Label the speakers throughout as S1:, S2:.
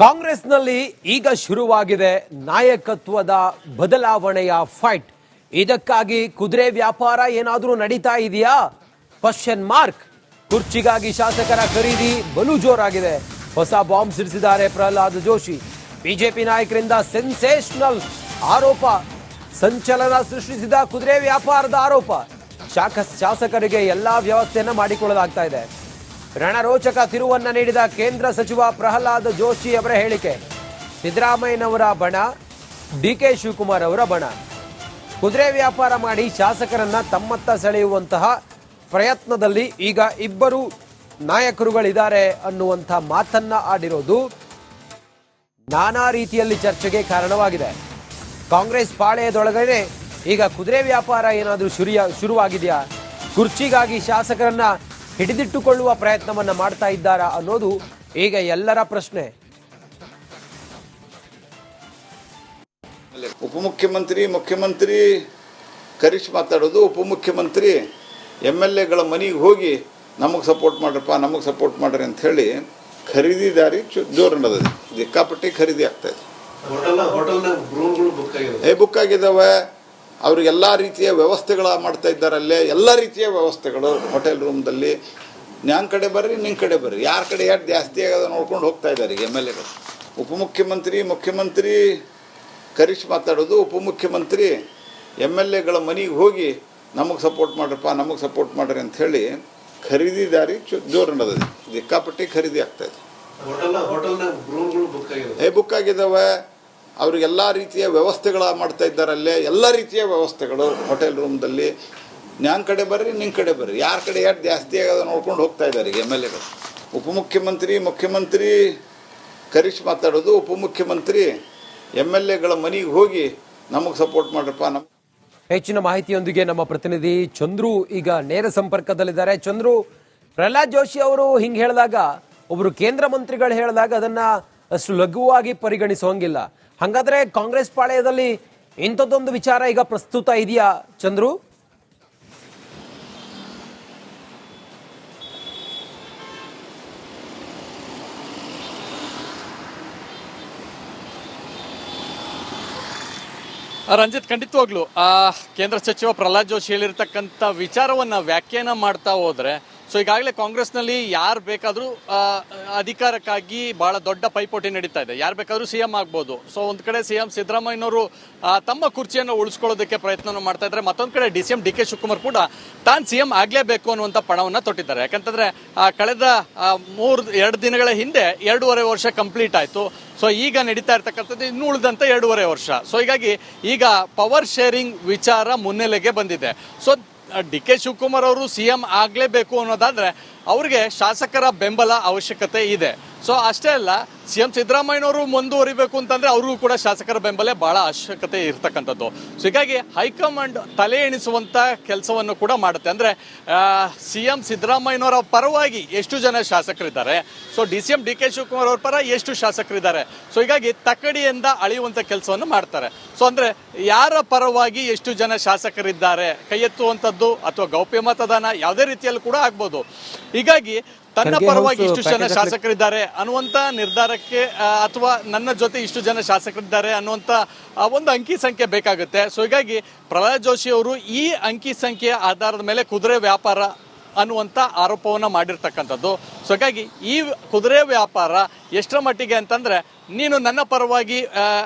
S1: ಕಾಂಗ್ರೆಸ್ನಲ್ಲಿ ಈಗ ಶುರುವಾಗಿದೆ ನಾಯಕತ್ವದ ಬದಲಾವಣೆಯ ಫೈಟ್. ಇದಕ್ಕಾಗಿ ಕುದುರೆ ವ್ಯಾಪಾರ ಏನಾದರೂ ನಡೀತಾ ಇದೆಯಾ? Question mark. ಕುರ್ಚಿಗಾಗಿ ಶಾಸಕರ ಖರೀದಿ ಬಲು ಜೋರಾಗಿದೆ. ಹೊಸ ಬಾಂಬ್ ಸಿಡಿಸಿದ್ದಾರೆ ಪ್ರಹ್ಲಾದ್ ಜೋಶಿ. ಬಿಜೆಪಿ ನಾಯಕರಿಂದ ಸೆನ್ಸೇಷನಲ್ ಆರೋಪ, ಸಂಚಲನ ಸೃಷ್ಟಿಸಿದ ಕುದುರೆ ವ್ಯಾಪಾರದ ಆರೋಪ. ಶಾಸಕರಿಗೆ ಎಲ್ಲಾ ವ್ಯವಸ್ಥೆಯನ್ನ ಮಾಡಿಕೊಳ್ಳಲಾಗ್ತಾ ಇದೆ. ರಣರೋಚಕ ತಿರುವನ್ನ ನೀಡಿದ ಕೇಂದ್ರ ಸಚಿವ ಪ್ರಹ್ಲಾದ್ ಜೋಶಿ ಅವರ ಹೇಳಿಕೆ. ಸಿದ್ದರಾಮಯ್ಯನವರ ಬಣ, ಡಿಕೆ ಶಿವಕುಮಾರ್ ಅವರ ಬಣ. ಕುದುರೆ ವ್ಯಾಪಾರ ಮಾಡಿ ಶಾಸಕರನ್ನ ತಮ್ಮತ್ತ ಸೆಳೆಯುವಂತಹ ಪ್ರಯತ್ನದಲ್ಲಿ ಈಗ ಇಬ್ಬರು ನಾಯಕರುಗಳಿದ್ದಾರೆ ಅನ್ನುವಂಥ ಮಾತನ್ನ ಆಡಿರೋದು ನಾನಾ ರೀತಿಯಲ್ಲಿ ಚರ್ಚೆಗೆ ಕಾರಣವಾಗಿದೆ. ಕಾಂಗ್ರೆಸ್ ಪಾಳೆಯದೊಳಗಡೆ ಈಗ ಕುದುರೆ ವ್ಯಾಪಾರ ಏನಾದರೂ ಶುರುವಾಗಿದೆಯಾ? ಕುರ್ಚಿಗಾಗಿ ಶಾಸಕರನ್ನ ಹಿಡಿದಿಟ್ಟುಕೊಳ್ಳುವ ಪ್ರಯತ್ನವನ್ನ ಮಾಡ್ತಾ ಇದ್ದಾರಾ ಅನ್ನೋದು ಈಗ ಎಲ್ಲರ ಪ್ರಶ್ನೆ.
S2: ಉಪಮುಖ್ಯಮಂತ್ರಿ, ಮುಖ್ಯಮಂತ್ರಿ ಕರಿಶ್ ಮಾತಾಡೋದು, ಉಪಮುಖ್ಯಮಂತ್ರಿ MLAಗಳ ಮನೆಗೆ ಹೋಗಿ ನಮಗೆ ಸಪೋರ್ಟ್ ಮಾಡ್ರಪ್ಪ, ನಮಗೆ ಸಪೋರ್ಟ್ ಮಾಡ್ರಿ ಅಂತ ಹೇಳಿ ಖರೀದಿದಾರಿ ಜೋರು ನಡೆದಿದೆ. ದಿಕ್ಕಾಪಟ್ಟಿ ಖರೀದಿ ಆಗ್ತಾ ಇದೆ. ಬುಕ್ ಆಗಿದ್ದಾವೆ. ಅವ್ರಿಗೆಲ್ಲ ರೀತಿಯ ವ್ಯವಸ್ಥೆಗಳ ಮಾಡ್ತಾ ಇದ್ದಾರೆ. ಅಲ್ಲೇ ಎಲ್ಲ ರೀತಿಯ ವ್ಯವಸ್ಥೆಗಳು ಹೋಟೆಲ್ ರೂಮ್ದಲ್ಲಿ. ನ್ಯಾನ್ ಕಡೆ ಬರ್ರಿ, ನಿನ್ನ ಕಡೆ ಬರ್ರಿ, ಯಾರ ಕಡೆ ಎಷ್ಟು ಜಾಸ್ತಿ ಆಗೋದು ನೋಡ್ಕೊಂಡು ಹೋಗ್ತಾ ಇದ್ದಾರೆ ಈಗ MLAಗಳು. ಉಪಮುಖ್ಯಮಂತ್ರಿ, ಮುಖ್ಯಮಂತ್ರಿ ಕರಿಶ್ ಮಾತಾಡೋದು, ಉಪಮುಖ್ಯಮಂತ್ರಿ MLAಗಳ ಮನೆಗೆ ಹೋಗಿ ನಮಗೆ ಸಪೋರ್ಟ್ ಮಾಡ್ರಪ್ಪ, ನಮಗೆ ಸಪೋರ್ಟ್ ಮಾಡ್ರಿ ಅಂತ ಹೇಳಿ ಖರೀದಿದಾರಿ ಜೋರು ನಡೆದಿದೆ. ದಿಕ್ಕಾಪಟ್ಟಿ ಖರೀದಿ ಆಗ್ತಾ ಇದೆ. ಬುಕ್ ಆಗಿದ್ದಾವೆ. ಅವ್ರಿಗೆಲ್ಲ ರೀತಿಯ ವ್ಯವಸ್ಥೆಗಳ ಮಾಡ್ತಾ ಇದ್ದಾರೆ. ಅಲ್ಲೇ ಎಲ್ಲ ರೀತಿಯ ವ್ಯವಸ್ಥೆಗಳು ಹೋಟೆಲ್ ರೂಮ್ದಲ್ಲಿ. ನ್ಯಾನ್ ಕಡೆ ಬರ್ರಿ, ನಿನ್ನ ಕಡೆ ಬರ್ರಿ, ಯಾರ ಕಡೆ ಎಷ್ಟು ಜಾಸ್ತಿ ಆಗೋದು ನೋಡ್ಕೊಂಡು ಹೋಗ್ತಾ ಇದ್ದಾರೆ ಈಗ MLAಗಳು. ಉಪಮುಖ್ಯಮಂತ್ರಿ, ಮುಖ್ಯಮಂತ್ರಿ ಕರಿಶ್ ಮಾತಾಡೋದು, ಉಪಮುಖ್ಯಮಂತ್ರಿ MLAಗಳ ಮನೆಗೆ ಹೋಗಿ ನಮಗೆ ಸಪೋರ್ಟ್ ಮಾಡ್ರಪ್ಪ.
S1: ಹೆಚ್ಚಿನ ಮಾಹಿತಿಯೊಂದಿಗೆ ನಮ್ಮ ಪ್ರತಿನಿಧಿ ಚಂದ್ರು ಈಗ ನೇರ ಸಂಪರ್ಕದಲ್ಲಿದ್ದಾರೆ. ಚಂದ್ರು, ಪ್ರಹ್ಲಾದ್ ಜೋಶಿ ಅವರು ಹಿಂಗೆ ಹೇಳಿದಾಗ, ಒಬ್ಬರು ಕೇಂದ್ರ ಮಂತ್ರಿಗಳು ಹೇಳಿದಾಗ ಅದನ್ನ ಅಷ್ಟು ಲಘುವಾಗಿ ಪರಿಗಣಿಸುವಂಗಿಲ್ಲ. ಹಾಗಾದ್ರೆ ಕಾಂಗ್ರೆಸ್ ಪಾಳೆಯದಲ್ಲಿ ಇಂಥದ್ದೊಂದು ವಿಚಾರ ಈಗ ಪ್ರಸ್ತುತ ಇದೆಯಾ ಚಂದ್ರು?
S3: ರಂಜಿತ್, ಖಂಡಿತವಾಗ್ಲು ಕೇಂದ್ರ ಸಚಿವ ಪ್ರಹ್ಲಾದ್ ಜೋಶಿ ಹೇಳಿರ್ತಕ್ಕಂಥ ವಿಚಾರವನ್ನ ವ್ಯಾಖ್ಯಾನ ಮಾಡ್ತಾ ಹೋದ್ರೆ, ಸೊ ಈಗಾಗಲೇ ಕಾಂಗ್ರೆಸ್ನಲ್ಲಿ ಯಾರು ಬೇಕಾದರೂ ಅಧಿಕಾರಕ್ಕಾಗಿ ಬಹಳ ದೊಡ್ಡ ಪೈಪೋಟಿ ನಡೀತಾ ಇದೆ. ಯಾರು ಬೇಕಾದರೂ CM ಆಗ್ಬೋದು. ಸೊ ಒಂದು ಕಡೆ CM ಸಿದ್ದರಾಮಯ್ಯನವರು ತಮ್ಮ ಕುರ್ಚಿಯನ್ನು ಉಳಿಸ್ಕೊಳ್ಳೋದಕ್ಕೆ ಪ್ರಯತ್ನ ಮಾಡ್ತಾ ಇದ್ದಾರೆ. ಮತ್ತೊಂದು ಕಡೆ DCM DK ಶಿವಕುಮಾರ್ ಕೂಡ ತಾನು CM ಆಗಲೇಬೇಕು ಅನ್ನುವಂಥ ಪಣವನ್ನು ತೊಟ್ಟಿದ್ದಾರೆ. ಯಾಕಂತಂದ್ರೆ ಕಳೆದ 2 ದಿನಗಳ ಹಿಂದೆ 2.5 ವರ್ಷ ಕಂಪ್ಲೀಟ್ ಆಯಿತು. ಸೊ ಈಗ ನಡೀತಾ ಇರ್ತಕ್ಕಂಥದ್ದು ಇನ್ನು ಉಳಿದಂತ 2.5 ವರ್ಷ. ಸೊ ಹೀಗಾಗಿ ಈಗ ಪವರ್ ಶೇರಿಂಗ್ ವಿಚಾರ ಮುನ್ನೆಲೆಗೆ ಬಂದಿದೆ. ಸೊ DK ಶಿವಕುಮಾರ್ ಅವರು CM ಆಗಲೇಬೇಕು ಅನ್ನೋದಾದ್ರೆ ಅವ್ರಿಗೆ ಶಾಸಕರ ಬೆಂಬಲ ಅವಶ್ಯಕತೆ ಇದೆ. ಸೊ ಅಷ್ಟೇ ಅಲ್ಲ, CM ಸಿದ್ದರಾಮಯ್ಯನವರು ಮುಂದುವರಿಬೇಕು ಅಂತಂದ್ರೆ ಅವ್ರಿಗೂ ಕೂಡ ಶಾಸಕರ ಬೆಂಬಲ ಬಹಳ ಅವಶ್ಯಕತೆ ಇರ್ತಕ್ಕಂಥದ್ದು. ಸೊ ಹೀಗಾಗಿ ಹೈಕಮಾಂಡ್ ತಲೆ ಎಣಿಸುವಂತ ಕೆಲಸವನ್ನು ಕೂಡ ಮಾಡುತ್ತೆ. ಅಂದ್ರೆ CM ಸಿದ್ದರಾಮಯ್ಯನವರ ಪರವಾಗಿ ಎಷ್ಟು ಜನ ಶಾಸಕರಿದ್ದಾರೆ, ಸೊ DCM DK ಶಿವಕುಮಾರ್ ಅವ್ರ ಪರ ಎಷ್ಟು ಶಾಸಕರಿದ್ದಾರೆ, ಸೊ ಹೀಗಾಗಿ ತಕ್ಕಡಿಯಿಂದ ಅಳೆಯುವಂತ ಕೆಲಸವನ್ನು ಮಾಡ್ತಾರೆ. ಸೊ ಅಂದ್ರೆ ಯಾರ ಪರವಾಗಿ ಎಷ್ಟು ಜನ ಶಾಸಕರಿದ್ದಾರೆ, ಕೈ ಎತ್ತುವಂಥದ್ದು ಅಥವಾ ಗೌಪ್ಯ ಮತದಾನ ಯಾವುದೇ ರೀತಿಯಲ್ಲಿ ಕೂಡ ಆಗ್ಬೋದು. ಹೀಗಾಗಿ ತನ್ನ ಪರವಾಗಿ ಇಷ್ಟು ಜನ ಶಾಸಕರಿದ್ದಾರೆ ಅನ್ನುವಂತ ನಿರ್ಧಾರಕ್ಕೆ ಅಥವಾ ನನ್ನ ಜೊತೆ ಇಷ್ಟು ಜನ ಶಾಸಕರಿದ್ದಾರೆ ಅನ್ನುವಂತ ಒಂದು ಅಂಕಿ ಸಂಖ್ಯೆ ಬೇಕಾಗುತ್ತೆ. ಸೊ ಹೀಗಾಗಿ ಪ್ರಹ್ಲಾದ್ ಜೋಶಿ ಅವರು ಈ ಅಂಕಿ ಸಂಖ್ಯೆಯ ಆಧಾರದ ಮೇಲೆ ಕುದುರೆ ವ್ಯಾಪಾರ ಅನ್ನುವಂಥ ಆರೋಪವನ್ನು ಮಾಡಿರ್ತಕ್ಕಂಥದ್ದು. ಸೊ ಹಾಗಾಗಿ ಈ ಕುದುರೆ ವ್ಯಾಪಾರ ಎಷ್ಟರ ಮಟ್ಟಿಗೆ ಅಂತಂದ್ರೆ, ನೀನು ನನ್ನ ಪರವಾಗಿ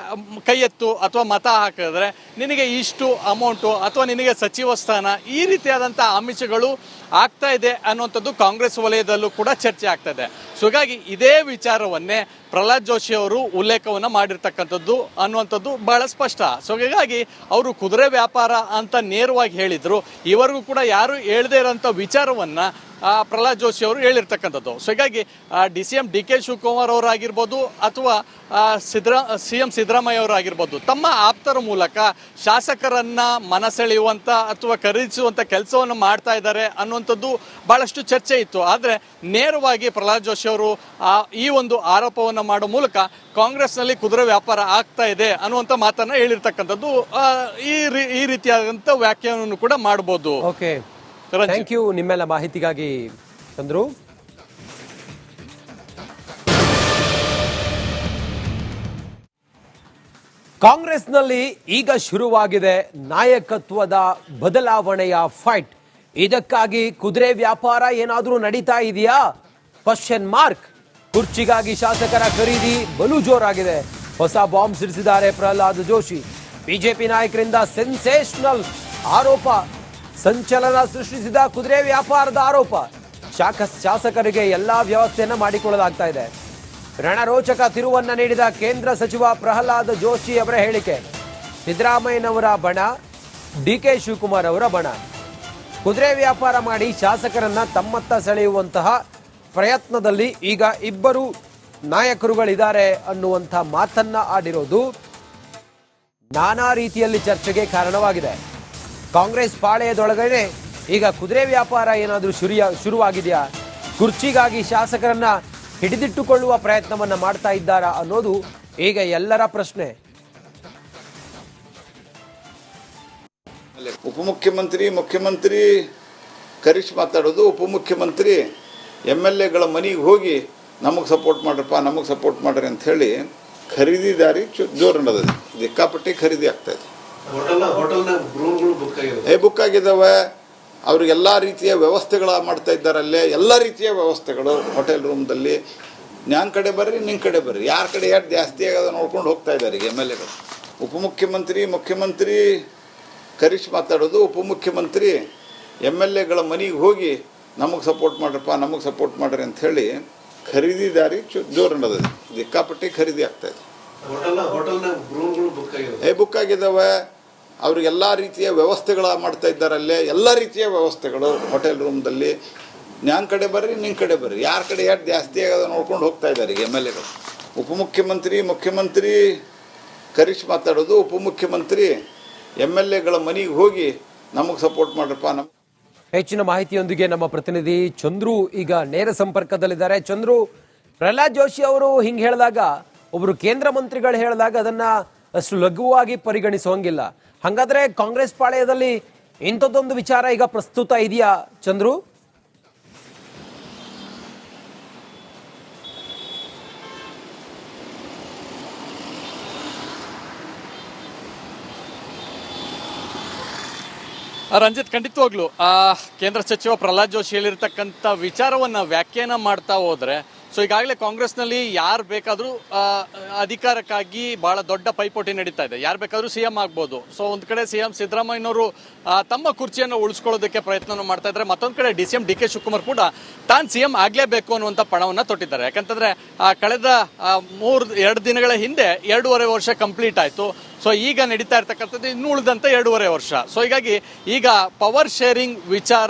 S3: ಕೈ ಎತ್ತು ಅಥವಾ ಮತ ಹಾಕಿದ್ರೆ ನಿನಗೆ ಇಷ್ಟು ಅಮೌಂಟು ಅಥವಾ ನಿನಗೆ ಸಚಿವ ಸ್ಥಾನ, ಈ ರೀತಿಯಾದಂಥ ಆಮಿಷಗಳು ಆಗ್ತಾ ಇದೆ ಅನ್ನುವಂಥದ್ದು ಕಾಂಗ್ರೆಸ್ ವಲಯದಲ್ಲೂ ಕೂಡ ಚರ್ಚೆ ಆಗ್ತಾ ಇದೆ. ಸೊ ಹೀಗಾಗಿ ಇದೇ ವಿಚಾರವನ್ನೇ ಪ್ರಹ್ಲಾದ್ ಜೋಶಿ ಅವರು ಉಲ್ಲೇಖವನ್ನು ಮಾಡಿರ್ತಕ್ಕಂಥದ್ದು ಅನ್ನುವಂಥದ್ದು ಬಹಳ ಸ್ಪಷ್ಟ. ಸೊ ಹೀಗಾಗಿ ಅವರು ಕುದುರೆ ವ್ಯಾಪಾರ ಅಂತ ನೇರವಾಗಿ ಹೇಳಿದ್ರು. ಇವರಿಗೂ ಕೂಡ ಯಾರು ಹೇಳದೇ ಇರೋಂಥ ವಿಚಾರವನ್ನ ಪ್ರಹ್ಲಾದ್ ಜೋಶಿ ಅವರು ಹೇಳಿರ್ತಕ್ಕಂಥದ್ದು. ಸೊ ಹೀಗಾಗಿ DCM DK ಶಿವಕುಮಾರ್ ಅವರಾಗಿರ್ಬೋದು ಅಥವಾ CM ಸಿದ್ದರಾಮಯ್ಯ ಅವರಾಗಿರ್ಬೋದು, ತಮ್ಮ ಆಪ್ತರ ಮೂಲಕ ಶಾಸಕರನ್ನ ಮನಸೆಳೆಯುವಂತ ಅಥವಾ ಖರೀದಿಸುವಂತ ಕೆಲಸವನ್ನು ಮಾಡ್ತಾ ಇದ್ದಾರೆ ಅನ್ನುವಂಥದ್ದು ಬಹಳಷ್ಟು ಚರ್ಚೆ ಇತ್ತು. ಆದ್ರೆ ನೇರವಾಗಿ ಪ್ರಹ್ಲಾದ್ ಜೋಶಿ ಅವರು ಈ ಒಂದು ಆರೋಪವನ್ನು ಮಾಡೋ ಮೂಲಕ ಕಾಂಗ್ರೆಸ್ನಲ್ಲಿ ಕುದುರೆ ವ್ಯಾಪಾರ ಆಗ್ತಾ ಇದೆ ಅನ್ನುವಂಥ ಮಾತನ್ನ ಹೇಳಿರ್ತಕ್ಕಂಥದ್ದು. ಈ ರೀತಿಯಾದಂಥ ವ್ಯಾಖ್ಯಾನವನ್ನು ಕೂಡ ಮಾಡಬಹುದು.
S1: ಓಕೆ, ಥ್ಯಾಂಕ್ ಯು ನಿಮ್ಮೆಲ್ಲ ಮಾಹಿತಿಗಾಗಿ ಚಂದ್ರು. ಕಾಂಗ್ರೆಸ್ನಲ್ಲಿ ಈಗ ಶುರುವಾಗಿದೆ ನಾಯಕತ್ವದ ಬದಲಾವಣೆಯ ಫೈಟ್. ಇದಕ್ಕಾಗಿ ಕುದುರೆ ವ್ಯಾಪಾರ ಏನಾದರೂ ನಡೀತಾ ಇದೆಯಾ? Question mark. ಕುರ್ಚಿಗಾಗಿ ಶಾಸಕರ ಖರೀದಿ ಬಲು ಜೋರಾಗಿದೆ. ಹೊಸ ಬಾಂಬ್ ಸಿಡಿಸಿದ್ದಾರೆ ಪ್ರಹ್ಲಾದ್ ಜೋಶಿ. ಬಿಜೆಪಿ ನಾಯಕರಿಂದ ಸೆನ್ಸೇಷನಲ್ ಆರೋಪ, ಸಂಚಲನ ಸೃಷ್ಟಿಸಿದ ಕುದುರೆ ವ್ಯಾಪಾರದ ಆರೋಪ. ಶಾಸಕರಿಗೆ ಎಲ್ಲಾ ವ್ಯವಸ್ಥೆಯನ್ನ ಮಾಡಿಕೊಳ್ಳಲಾಗ್ತಾ ಇದೆ. ರಣರೋಚಕ ತಿರುವನ್ನ ನೀಡಿದ ಕೇಂದ್ರ ಸಚಿವ ಪ್ರಹ್ಲಾದ್ ಜೋಶಿ ಅವರ ಹೇಳಿಕೆ. ಸಿದ್ದರಾಮಯ್ಯನವರ ಬಣ, ಡಿಕೆ ಶಿವಕುಮಾರ್ ಅವರ ಬಣ. ಕುದುರೆ ವ್ಯಾಪಾರ ಮಾಡಿ ಶಾಸಕರನ್ನ ತಮ್ಮತ್ತ ಸೆಳೆಯುವಂತಹ ಪ್ರಯತ್ನದಲ್ಲಿ ಈಗ ಇಬ್ಬರು ನಾಯಕರುಗಳಿದ್ದಾರೆ ಅನ್ನುವಂಥ ಮಾತನ್ನ ಆಡಿರೋದು ನಾನಾ ರೀತಿಯಲ್ಲಿ ಚರ್ಚೆಗೆ ಕಾರಣವಾಗಿದೆ. ಕಾಂಗ್ರೆಸ್ ಪಾಳೆಯದೊಳಗಡೆ ಈಗ ಕುದುರೆ ವ್ಯಾಪಾರ ಏನಾದರೂ ಶುರುವಾಗಿದೆಯಾ? ಕುರ್ಚಿಗಾಗಿ ಶಾಸಕರನ್ನ ಹಿಡಿದಿಟ್ಟುಕೊಳ್ಳುವ ಪ್ರಯತ್ನವನ್ನ ಮಾಡ್ತಾ ಇದ್ದಾರಾ ಅನ್ನೋದು ಈಗ ಎಲ್ಲರ ಪ್ರಶ್ನೆ.
S2: ಉಪಮುಖ್ಯಮಂತ್ರಿ, ಮುಖ್ಯಮಂತ್ರಿ ಕರಿಸಿ ಮಾತಾಡೋದು, ಉಪಮುಖ್ಯಮಂತ್ರಿ MLAಗಳ ಮನೆಗೆ ಹೋಗಿ ನಮಗೆ ಸಪೋರ್ಟ್ ಮಾಡ್ರಪ್ಪ, ನಮಗೆ ಸಪೋರ್ಟ್ ಮಾಡ್ರಿ ಅಂತ ಹೇಳಿ ಖರೀದಿದಾರಿ ಜೋರು ನಡೆದಿದೆ. ದಿಕ್ಕಾಪಟ್ಟಿ ಖರೀದಿ ಆಗ್ತಾ ಇದೆ. ಬುಕ್ ಆಗಿದ್ದಾವೆ. ಅವ್ರಿಗೆಲ್ಲ ರೀತಿಯ ವ್ಯವಸ್ಥೆಗಳ ಮಾಡ್ತಾ ಇದ್ದಾರೆ. ಅಲ್ಲೇ ಎಲ್ಲ ರೀತಿಯ ವ್ಯವಸ್ಥೆಗಳು ಹೋಟೆಲ್ ರೂಮ್ದಲ್ಲಿ. ನಾನು ಕಡೆ ಬರ್ರಿ, ನಿನ್ನ ಕಡೆ ಬರ್ರಿ, ಯಾರ ಕಡೆ ಎಷ್ಟು ಜಾಸ್ತಿ ಆಗೋದು ನೋಡ್ಕೊಂಡು ಹೋಗ್ತಾ ಇದ್ದಾರೆ ಈಗ MLAಗಳು. ಉಪಮುಖ್ಯಮಂತ್ರಿ, ಮುಖ್ಯಮಂತ್ರಿ ಕರಿಸಿ ಮಾತಾಡೋದು, ಉಪಮುಖ್ಯಮಂತ್ರಿ MLAಗಳ ಮನೆಗೆ ಹೋಗಿ ನಮಗೆ ಸಪೋರ್ಟ್ ಮಾಡ್ರಪ್ಪ, ನಮಗೆ ಸಪೋರ್ಟ್ ಮಾಡ್ರಿ ಅಂತ ಹೇಳಿ ಖರೀದಿದಾರಿ ಜೋರು ನಡೆದಿದೆ. ದಿಕ್ಕಾಪಟ್ಟಿ ಖರೀದಿ ಆಗ್ತಾ ಇದೆ. ಬುಕ್ ಆಗಿದ್ದಾವೆ. ಅವ್ರಿಗೆಲ್ಲ ರೀತಿಯ ವ್ಯವಸ್ಥೆಗಳ ಮಾಡ್ತಾ ಇದ್ದಾರೆ. ಅಲ್ಲೇ ಎಲ್ಲ ರೀತಿಯ ವ್ಯವಸ್ಥೆಗಳು ಹೋಟೆಲ್ ರೂಮ್ದಲ್ಲಿ. ನಾನು ಕಡೆ ಬರ್ರಿ, ನಿನ್ನ ಕಡೆ ಬರ್ರಿ, ಯಾರ ಕಡೆ ಎಷ್ಟು ಜಾಸ್ತಿ ಆಗೋದು ನೋಡ್ಕೊಂಡು ಹೋಗ್ತಾ ಇದ್ದಾರೆ ಈಗ MLAಗಳು. ಉಪಮುಖ್ಯಮಂತ್ರಿ, ಮುಖ್ಯಮಂತ್ರಿ ಕರಿಸಿ ಮಾತಾಡೋದು, ಉಪಮುಖ್ಯಮಂತ್ರಿ MLAಗಳ ಮನೆಗೆ ಹೋಗಿ ನಮಗೆ ಸಪೋರ್ಟ್ ಮಾಡ್ರಪ್ಪ.
S1: ಹೆಚ್ಚಿನ ಮಾಹಿತಿಯೊಂದಿಗೆ ನಮ್ಮ ಪ್ರತಿನಿಧಿ ಚಂದ್ರು ಈಗ ನೇರ ಸಂಪರ್ಕದಲ್ಲಿದ್ದಾರೆ. ಚಂದ್ರು, ಪ್ರಹ್ಲಾದ್ ಜೋಶಿ ಅವರು ಹಿಂಗೆ ಹೇಳಿದಾಗ, ಒಬ್ಬರು ಕೇಂದ್ರ ಮಂತ್ರಿಗಳು ಹೇಳಿದಾಗ ಅದನ್ನ ಅಷ್ಟು ಲಘುವಾಗಿ ಪರಿಗಣಿಸುವಂಗಿಲ್ಲ. ಹಾಗಾದ್ರೆ ಕಾಂಗ್ರೆಸ್ ಪಾಳೆಯದಲ್ಲಿ ಇಂಥದ್ದೊಂದು ವಿಚಾರ ಈಗ ಪ್ರಸ್ತುತ ಇದೆಯಾ ಚಂದ್ರು?
S3: ರಂಜಿತ್, ಖಂಡಿತವಾಗ್ಲು ಕೇಂದ್ರ ಸಚಿವ ಪ್ರಹ್ಲಾದ್ ಜೋಶಿ ಹೇಳಿರ್ತಕ್ಕಂಥ ವಿಚಾರವನ್ನ ವ್ಯಾಖ್ಯಾನ ಮಾಡ್ತಾ ಹೋದ್ರೆ, ಸೊ ಈಗಾಗಲೇ ಕಾಂಗ್ರೆಸ್ನಲ್ಲಿ ಯಾರು ಬೇಕಾದರೂ ಅಧಿಕಾರಕ್ಕಾಗಿ ಬಹಳ ದೊಡ್ಡ ಪೈಪೋಟಿ ನಡೀತಾ ಇದೆ. ಯಾರು ಬೇಕಾದರೂ CM ಆಗ್ಬೋದು. ಸೊ ಒಂದು ಕಡೆ CM ಸಿದ್ದರಾಮಯ್ಯನವರು ತಮ್ಮ ಕುರ್ಚಿಯನ್ನು ಉಳಿಸ್ಕೊಳ್ಳೋದಕ್ಕೆ ಪ್ರಯತ್ನ ಮಾಡ್ತಾ ಇದ್ದಾರೆ. ಮತ್ತೊಂದು ಕಡೆ DCM DK ಶಿವಕುಮಾರ್ ಕೂಡ ತಾನು CM ಆಗಲೇಬೇಕು ಅನ್ನುವಂಥ ಪಣವನ್ನು ತೊಟ್ಟಿದ್ದಾರೆ. ಯಾಕಂತಂದ್ರೆ ಕಳೆದ 2 ದಿನಗಳ ಹಿಂದೆ 2.5 ವರ್ಷ ಕಂಪ್ಲೀಟ್ ಆಯಿತು. ಸೊ ಈಗ ನಡೀತಾ ಇರ್ತಕ್ಕಂಥದ್ದು ಇನ್ನು ಉಳಿದಂತೆ 2.5 ವರ್ಷ. ಸೊ ಹೀಗಾಗಿ ಈಗ ಪವರ್ ಶೇರಿಂಗ್ ವಿಚಾರ